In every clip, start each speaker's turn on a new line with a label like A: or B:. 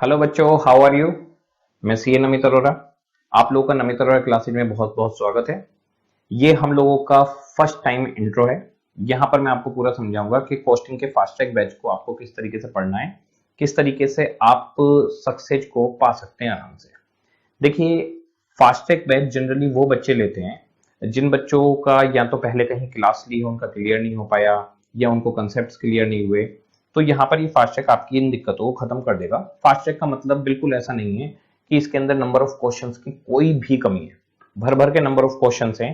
A: Hello बच्चों, how are you. मैं C N Namit Arora. आप लोगों का नमित अरोरा क्लासेज में बहुत बहुत स्वागत है। ये हम लोगों का फर्स्ट टाइम इंट्रो है। यहाँ पर मैं आपको पूरा समझाऊंगा कि कोस्टिंग के फास्ट ट्रैक बैच को आपको किस तरीके से पढ़ना है, किस तरीके से आप सक्सेस को पा सकते हैं आराम से। देखिए, फास्ट ट्रैक बैच जनरली वो बच्चे लेते हैं जिन बच्चों का या तो पहले कहीं क्लास ली हो, उनका क्लियर नहीं हो पाया, या उनको कंसेप्ट क्लियर नहीं हुए। तो यहाँ पर ये फास्ट ट्रैक आपकी इन दिक्कतों को खत्म कर देगा। फास्ट ट्रैक का मतलब बिल्कुल ऐसा नहीं है कि इसके अंदर नंबर ऑफ क्वेश्चंस की कोई भी कमी है। भर भर के नंबर ऑफ क्वेश्चंस हैं।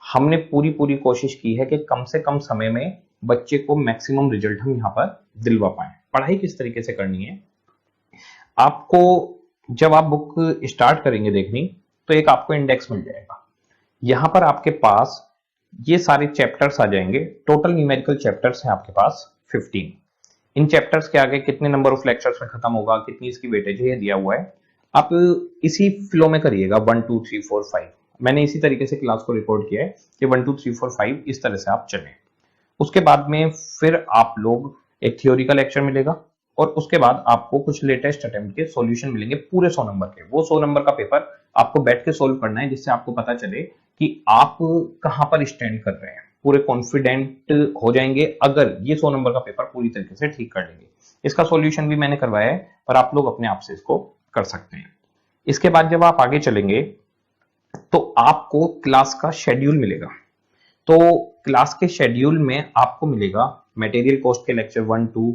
A: हमने पूरी पूरी कोशिश की है कि कम से कम समय में बच्चे को मैक्सिमम रिजल्ट हम यहाँ पर दिलवा पाए। पढ़ाई किस तरीके से करनी है आपको, जब आप बुक स्टार्ट करेंगे देखनी, तो एक आपको इंडेक्स मिल जाएगा। यहां पर आपके पास ये सारे चैप्टर्स आ जाएंगे। टोटल न्यूमेरिकल चैप्टर्स हैं आपके पास 15। इन चैप्टर्स के आगे कितने नंबर ऑफ लेक्चर्स में खत्म होगा, कितनी इसकी वेटेज है, ये दिया हुआ है। आप इसी फ्लो में करिएगा 1 2 3 4 5। मैंने इसी तरीके से क्लास को रिकॉर्ड किया है कि 1 2 3 4 5 इस तरह से आप चलें। उसके बाद में फिर आप लोग एक थ्योरी का लेक्चर मिलेगा, और उसके बाद आपको कुछ लेटेस्ट अटेम्प्ट के सॉल्यूशन मिलेंगे पूरे 100 नंबर के। वो 100 नंबर का पेपर आपको बैठ के सोल्व करना है, जिससे आपको पता चले कि आप कहां पर स्टैंड कर रहे हैं। पूरे कॉन्फिडेंट हो जाएंगे अगर ये 100 नंबर का पेपर पूरी तरीके से ठीक कर लेंगे। इसका सॉल्यूशन भी मैंने करवाया है, पर आप लोग अपने आप से इसको कर सकते हैं। इसके बाद जब आप आगे चलेंगे तो आपको क्लास का शेड्यूल मिलेगा। तो क्लास के शेड्यूल में आपको मिलेगा मटेरियल कॉस्ट के लेक्चर 1 2,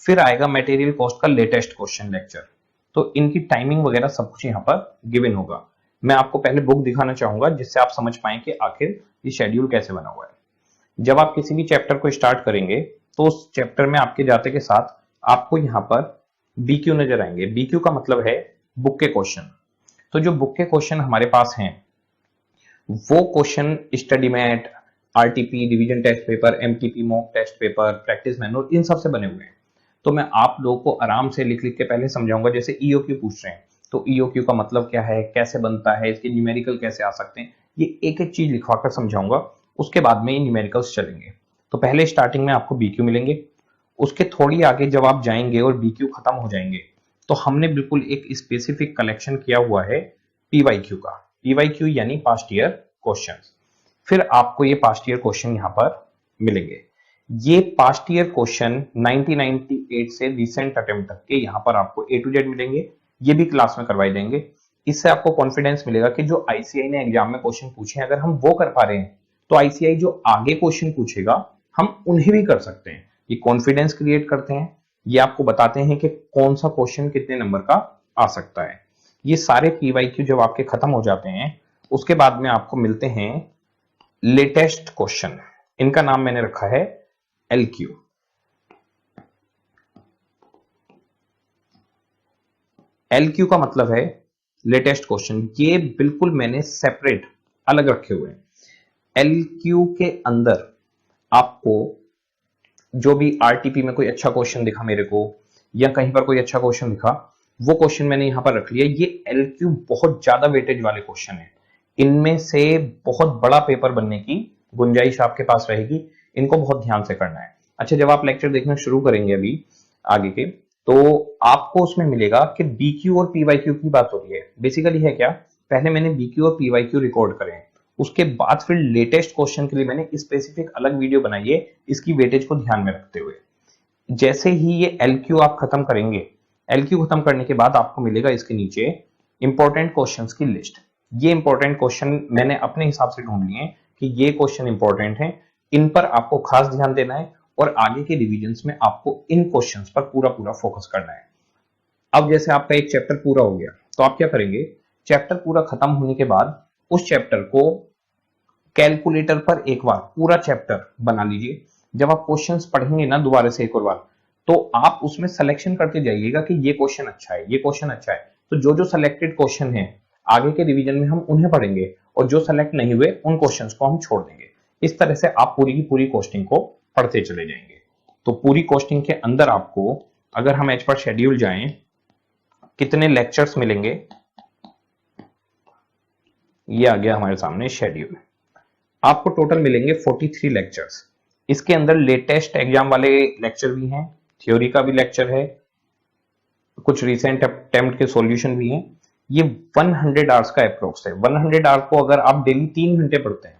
A: फिर आएगा मटेरियल कॉस्ट का लेटेस्ट क्वेश्चन लेक्चर। तो इनकी टाइमिंग वगैरह सब कुछ यहाँ पर गिवन होगा। मैं आपको पहले बुक दिखाना चाहूंगा जिससे आप समझ पाएं कि आखिर ये शेड्यूल कैसे बना हुआ है। जब आप किसी भी चैप्टर को स्टार्ट करेंगे तो उस चैप्टर में आपके जाते के साथ आपको यहाँ पर बीक्यू नजर आएंगे। बीक्यू का मतलब है बुक के क्वेश्चन। तो जो बुक के क्वेश्चन हमारे पास हैं वो question study mat, RTP, division test paper, MTP, mock test paper, practice manual, इन सब से बने हुए हैं। तो मैं आप लोगों को आराम से लिख लिख के पहले समझाऊंगा। जैसे ईओक्यू पूछ रहे हैं तो ईओक्यू का मतलब क्या है, कैसे बनता है, इसके न्यूमेरिकल कैसे आ सकते हैं, ये एक एक चीज लिखवा कर समझाऊंगा। उसके बाद में ये न्यूमेरिकल्स चलेंगे। तो पहले स्टार्टिंग में आपको बीक्यू मिलेंगे। उसके थोड़ी आगे जब आप जाएंगे और बीक्यू खत्म हो जाएंगे तो हमने बिल्कुल एक स्पेसिफिक कलेक्शन किया हुआ है पीवाईक्यू का। पीवाईक्यू यानी पास्ट ईयर क्वेश्चन। फिर आपको ये पास्ट ईयर क्वेश्चन यहाँ पर मिलेंगे। ये पास्ट ईयर क्वेश्चन 1998 से रिसेंट अटेम्प्ट तक के यहाँ पर आपको A to Z मिलेंगे। ये भी क्लास में करवाए जाएंगे। इससे आपको कॉन्फिडेंस मिलेगा कि जो आईसीआई ने एग्जाम में क्वेश्चन पूछे अगर हम वो कर पा रहे हैं तो आईसीआई जो आगे क्वेश्चन पूछेगा हम उन्हें भी कर सकते हैं। ये कॉन्फिडेंस क्रिएट करते हैं। ये आपको बताते हैं कि कौन सा क्वेश्चन कितने नंबर का आ सकता है। ये सारे पीवाईक्यू जब आपके खत्म हो जाते हैं उसके बाद में आपको मिलते हैं लेटेस्ट क्वेश्चन। इनका नाम मैंने रखा है एलक्यू। एलक्यू का मतलब है लेटेस्ट क्वेश्चन। ये बिल्कुल मैंने सेपरेट अलग रखे हुए हैं। एलक्यू के अंदर आपको जो भी आरटीपी में कोई अच्छा क्वेश्चन दिखा मेरे को, या कहीं पर कोई अच्छा क्वेश्चन दिखा, वो क्वेश्चन मैंने यहां पर रख लिया। ये एलक्यू बहुत ज्यादा वेटेज वाले क्वेश्चन है। इनमें से बहुत बड़ा पेपर बनने की गुंजाइश आपके पास रहेगी। इनको बहुत ध्यान से करना है। अच्छा, जब आप लेक्चर देखना शुरू करेंगे अभी आगे के, तो आपको उसमें मिलेगा कि बीक्यू और पीवाईक्यू की बात हो रही है। बेसिकली है क्या, पहले मैंने बीक्यू और पीवाईक्यू रिकॉर्ड करे, उसके बाद फिर लेटेस्ट क्वेश्चन के लिए मैंने स्पेसिफिक अलग वीडियो बनाई है इसकी वेटेज को ध्यान में रखते हुए। जैसे ही ये एलक्यू आप खत्म करेंगे, एलक्यू खत्म करने के बाद आपको मिलेगा इसके नीचे इंपॉर्टेंट क्वेश्चंस की लिस्ट। ये इंपॉर्टेंट क्वेश्चन मैंने अपने हिसाब से ढूंढ लिए कि ये क्वेश्चन इंपॉर्टेंट हैं, इन पर आपको खास ध्यान देना है और आगे के रिविजन्स में आपको इन क्वेश्चंस पर पूरा पूरा फोकस करना है। अब जैसे आपका एक चैप्टर पूरा हो गया तो आप क्या करेंगे, चैप्टर पूरा खत्म होने के बाद उस चैप्टर को कैलकुलेटर पर एक बार पूरा चैप्टर बना लीजिए। जब आप क्वेश्चंस पढ़ेंगे ना दोबारा से एक और बार, तो आप उसमें सिलेक्शन करते जाइएगा कि ये क्वेश्चन अच्छा है, ये क्वेश्चन अच्छा है। तो जो जो सिलेक्टेड क्वेश्चन है आगे के रिवीजन में हम उन्हें पढ़ेंगे, और जो सेलेक्ट नहीं हुए उन क्वेश्चंस को हम छोड़ देंगे। इस तरह से आप पूरी की पूरी कोस्टिंग को पढ़ते चले जाएंगे। तो पूरी कोस्टिंग के अंदर आपको, अगर हम एज पर शेड्यूल जाएं, कितने लेक्चर्स मिलेंगे, ये आ गया हमारे सामने शेड्यूल। आपको टोटल मिलेंगे 43 लेक्चर्स। इसके अंदर लेटेस्ट एग्जाम वाले लेक्चर भी हैं, थ्योरी का भी लेक्चर है, कुछ रिसेंट अटेम्प्ट के सॉल्यूशन भी हैं। ये 100 आवर्स का अप्रोक्स है। 100 आवर्स को अगर आप डेली 3 घंटे पढ़ते हैं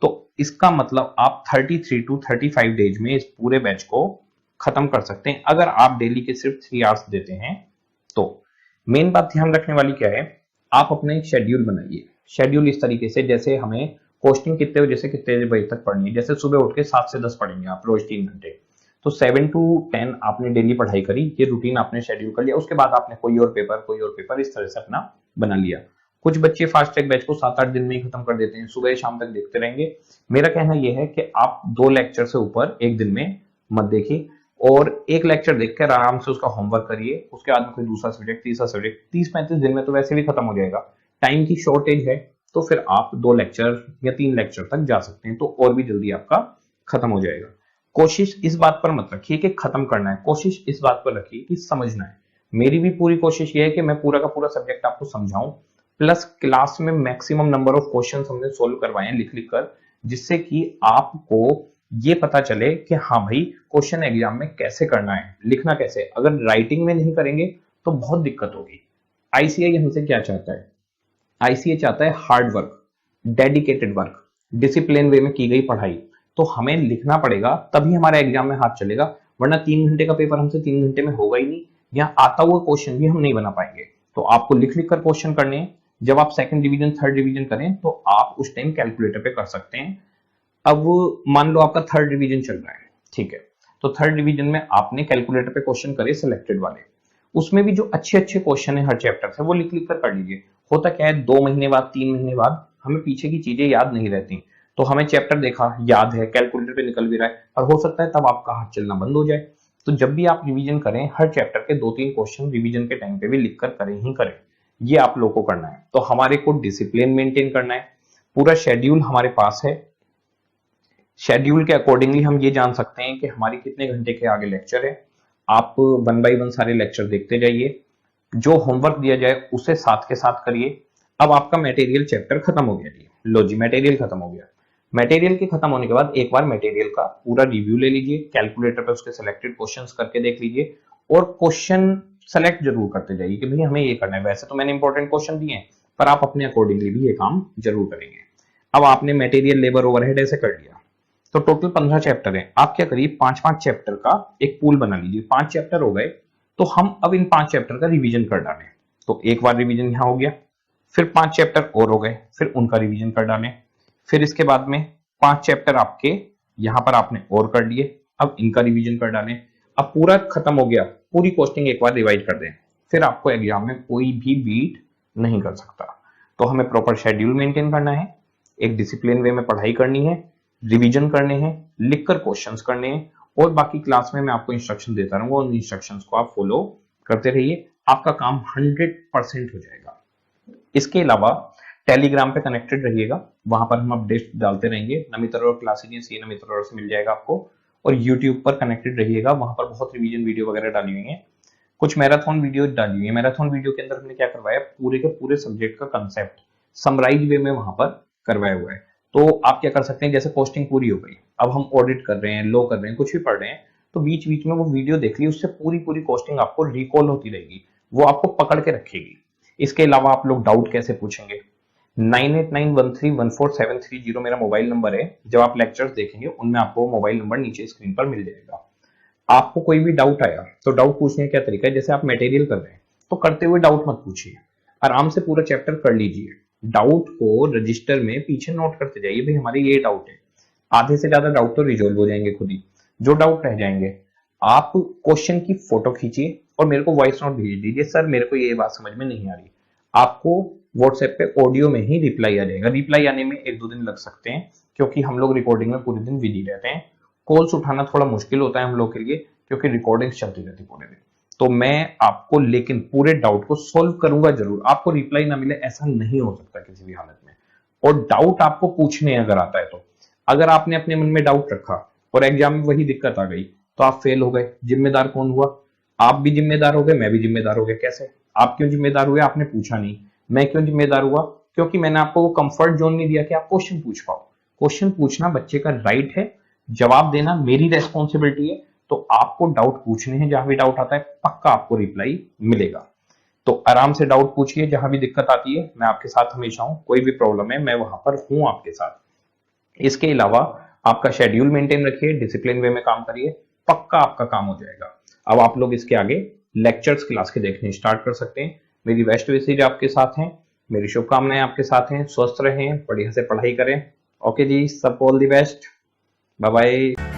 A: तो इसका मतलब आप 33 टू 35 डेज में इस पूरे बैच को खत्म कर सकते हैं, अगर आप डेली के सिर्फ 3 आवर्स देते हैं तो। मेन बात ध्यान रखने वाली क्या है, आप अपना एक शेड्यूल बनाइए। शेड्यूल इस तरीके से, जैसे हमें कोस्टिंग कितने बजे से कितने बजे तक पढ़नी है, जैसे सुबह उठ के 7 से 10 पढ़ेंगे आप रोज 3 घंटे, तो 7 to 10 आपने डेली पढ़ाई करी, ये रूटीन आपने शेड्यूल कर लिया। उसके बाद आपने कोई और पेपर इस तरह से अपना बना लिया। कुछ बच्चे फास्ट ट्रैक बैच को 7-8 दिन में ही खत्म कर देते हैं, सुबह शाम तक देखते रहेंगे। मेरा कहना यह है कि आप 2 लेक्चर से ऊपर एक दिन में मत देखिए, और एक लेक्चर देखकर आराम से उसका होमवर्क करिए। उसके बाद में कोई दूसरा सब्जेक्ट, तीसरा सब्जेक्ट, 30-35 दिन में तो वैसे भी खत्म हो जाएगा। टाइम की शॉर्टेज है तो फिर आप 2 लेक्चर या 3 लेक्चर तक जा सकते हैं, तो और भी जल्दी आपका खत्म हो जाएगा। कोशिश इस बात पर मत रखिए कि खत्म करना है, कोशिश इस बात पर रखिए कि समझना है। मेरी भी पूरी कोशिश ये है कि मैं पूरा का पूरा सब्जेक्ट आपको समझाऊं, प्लस क्लास में मैक्सिमम नंबर ऑफ क्वेश्चन हमने सोल्व करवाए हैं लिख लिख कर, जिससे कि आपको ये पता चले कि हाँ भाई क्वेश्चन एग्जाम में कैसे करना है, लिखना कैसे। अगर राइटिंग में नहीं करेंगे तो बहुत दिक्कत होगी। आईसीआई हमसे क्या चाहता है, आईसीए चाहता है hard work, dedicated work, discipline way में की गई पढ़ाई। तो हमें लिखना पड़ेगा, तभी हमारा एग्जाम में हाथ चलेगा, वरना 3 घंटे का पेपर हमसे 3 घंटे में होगा ही नहीं, या आता हुआ क्वेश्चन भी हम नहीं बना पाएंगे। तो आपको लिख लिख कर क्वेश्चन करने हैं। जब आप सेकंड डिवीजन, थर्ड डिवीजन करें तो आप उस टाइम कैलकुलेटर पे कर सकते हैं। अब मान लो आपका थर्ड डिवीजन चल रहा है, ठीक है, तो थर्ड डिवीजन में आपने कैलकुलेटर पे क्वेश्चन करे सिलेक्टेड वाले, उसमें भी जो अच्छे अच्छे क्वेश्चन है हर चैप्टर से, वो लिख लिख कर लीजिए। होता क्या है, 2 महीने बाद, 3 महीने बाद हमें पीछे की चीजें याद नहीं रहती, तो हमें चैप्टर देखा याद है, कैलकुलेटर पे निकल भी रहा है, और हो सकता है तब आपका हाथ चलना बंद हो जाए। तो जब भी आप रिवीजन करें, हर चैप्टर के 2-3 क्वेश्चन रिवीजन के टाइम पे भी लिख कर करें ही करें, ये आप लोगों को करना है। तो हमारे को डिसिप्लिन मेंटेन करना है, पूरा शेड्यूल हमारे पास है। शेड्यूल के अकॉर्डिंगली हम ये जान सकते हैं कि हमारी कितने घंटे के आगे लेक्चर है। आप 1 by 1 सारे लेक्चर देखते जाइए, जो होमवर्क दिया जाए उसे साथ के साथ करिए। अब आपका मटेरियल चैप्टर खत्म हो गया जी, लो जी मटेरियल खत्म हो गया। मटेरियल के खत्म होने के बाद एक बार मटेरियल का पूरा रिव्यू ले लीजिए, कैलकुलेटर पे उसके सिलेक्टेड क्वेश्चंस करके देख लीजिए, और क्वेश्चन सेलेक्ट जरूर करते जाइए कि भाई हमें ये करना है। वैसे तो मैंने इंपॉर्टेंट क्वेश्चन दिए हैं, पर आप अपने अकॉर्डिंगली भी ये काम जरूर करेंगे। अब आपने मटेरियल, लेबर, ओवरहेड ऐसे कर लिया, तो टोटल 15 चैप्टर हैं। आप क्या करिए, 5-5 चैप्टर का एक पूल बना लीजिए। 5 चैप्टर हो गए तो हम अब इन 5 चैप्टर का रिवीजन कर डालें। तो एक बार रिवीजन यहां हो गया, फिर 5 चैप्टर और हो गए, फिर उनका रिवीजन कर डालें। फिर इसके बाद में 5 चैप्टर आपके यहां पर आपने और कर लिए, अब इनका रिवीजन कर डालें। अब पूरा खत्म हो गया, पूरी कोस्टिंग एक बार रिवाइज कर दें, फिर आपको एग्जाम में कोई भी बीट नहीं कर सकता। तो हमें प्रॉपर शेड्यूल मेंटेन करना है, एक डिसिप्लिन वे में पढ़ाई करनी है, रिवीजन करने हैं, लिखकर क्वेश्चंस करने हैं, और बाकी क्लास में मैं आपको इंस्ट्रक्शन देता रहूंगा, उन इंस्ट्रक्शंस को आप फॉलो करते रहिए, आपका काम 100% हो जाएगा। इसके अलावा टेलीग्राम पे कनेक्टेड रहिएगा, वहां पर हम अपडेट डालते रहेंगे। नमित अरोड़ा क्लासेस, ये नमित अरोड़ा से मिल जाएगा आपको। और यूट्यूब पर कनेक्टेड रहिएगा, वहां पर बहुत रिवीजन वीडियो वगैरह डाली हुई है, कुछ मैराथन वीडियो डाली हुई है। मैराथन वीडियो के अंदर हमने क्या करवाया, पूरे के पूरे सब्जेक्ट का कंसेप्ट समराइज वे में वहां पर करवाया हुआ है। तो आप क्या कर सकते हैं, जैसे पोस्टिंग पूरी हो गई, अब हम ऑडिट कर रहे हैं, लो कर रहे हैं, कुछ भी पढ़ रहे हैं, तो बीच बीच में वो वीडियो देख ली, उससे पूरी पूरी पोस्टिंग आपको रिकॉल होती रहेगी, वो आपको पकड़ के रखेगी। इसके अलावा आप लोग डाउट कैसे पूछेंगे, 9891314730 मेरा मोबाइल नंबर है। जब आप लेक्चर्स देखेंगे उनमें आपको मोबाइल नंबर नीचे स्क्रीन पर मिल जाएगा। आपको कोई भी डाउट आया तो डाउट पूछने का क्या तरीका है, जैसे आप मटेरियल कर रहे हैं तो करते हुए डाउट मत पूछिए, आराम से पूरा चैप्टर कर लीजिए। डाउट को रजिस्टर में पीछे नोट करते जाइए, भाई हमारे ये डाउट है। आधे से ज्यादा डाउट तो रिजोल्व हो जाएंगे खुद ही। जो डाउट रह जाएंगे आप क्वेश्चन की फोटो खींचिए और मेरे को वॉइस नोट भेज दीजिए, सर मेरे को ये बात समझ में नहीं आ रही। आपको व्हाट्सएप पे ऑडियो में ही रिप्लाई आ जाएगा। रिप्लाई आने में 1-2 दिन लग सकते हैं, क्योंकि हम लोग रिकॉर्डिंग में पूरे दिन बिजी रहते हैं। कॉल्स उठाना थोड़ा मुश्किल होता है हम लोग के लिए, क्योंकि रिकॉर्डिंग्स चलती रहती पूरे दिन। तो मैं आपको लेकिन पूरे डाउट को सोल्व करूंगा जरूर। आपको रिप्लाई ना मिले ऐसा नहीं हो सकता किसी भी हालत में। और डाउट आपको पूछने अगर आता है तो, अगर आपने अपने मन में डाउट रखा और एग्जाम में वही दिक्कत आ गई तो आप फेल हो गए। जिम्मेदार कौन हुआ, आप भी जिम्मेदार हो गए, मैं भी जिम्मेदार हो गया। कैसे, आप क्यों जिम्मेदार हुए, आपने पूछा नहीं। मैं क्यों जिम्मेदार हुआ, क्योंकि मैंने आपको वो कंफर्ट जोन नहीं दिया कि आप क्वेश्चन पूछ पाओ। क्वेश्चन पूछना बच्चे का राइट है, जवाब देना मेरी रेस्पॉन्सिबिलिटी है। तो आपको डाउट पूछने हैं, जहां भी डाउट आता है पक्का आपको रिप्लाई मिलेगा। तो आराम से डाउट पूछिए, जहां भी दिक्कत आती है मैं आपके साथ हमेशा हूं, कोई भी प्रॉब्लम है मैं वहां पर हूं आपके साथ। इसके अलावा आपका शेड्यूल मेंटेन रखिए, डिसिप्लिन वे में काम करिए, पक्का आपका काम हो जाएगा। अब आप लोग इसके आगे लेक्चर्स क्लास के देखने स्टार्ट कर सकते हैं। मेरी बेस्ट विशेज आपके साथ हैं, मेरी शुभकामनाएं आपके साथ हैं। स्वस्थ रहें, बढ़िया से पढ़ाई करें। ओके जी, सबको all the best, bye bye.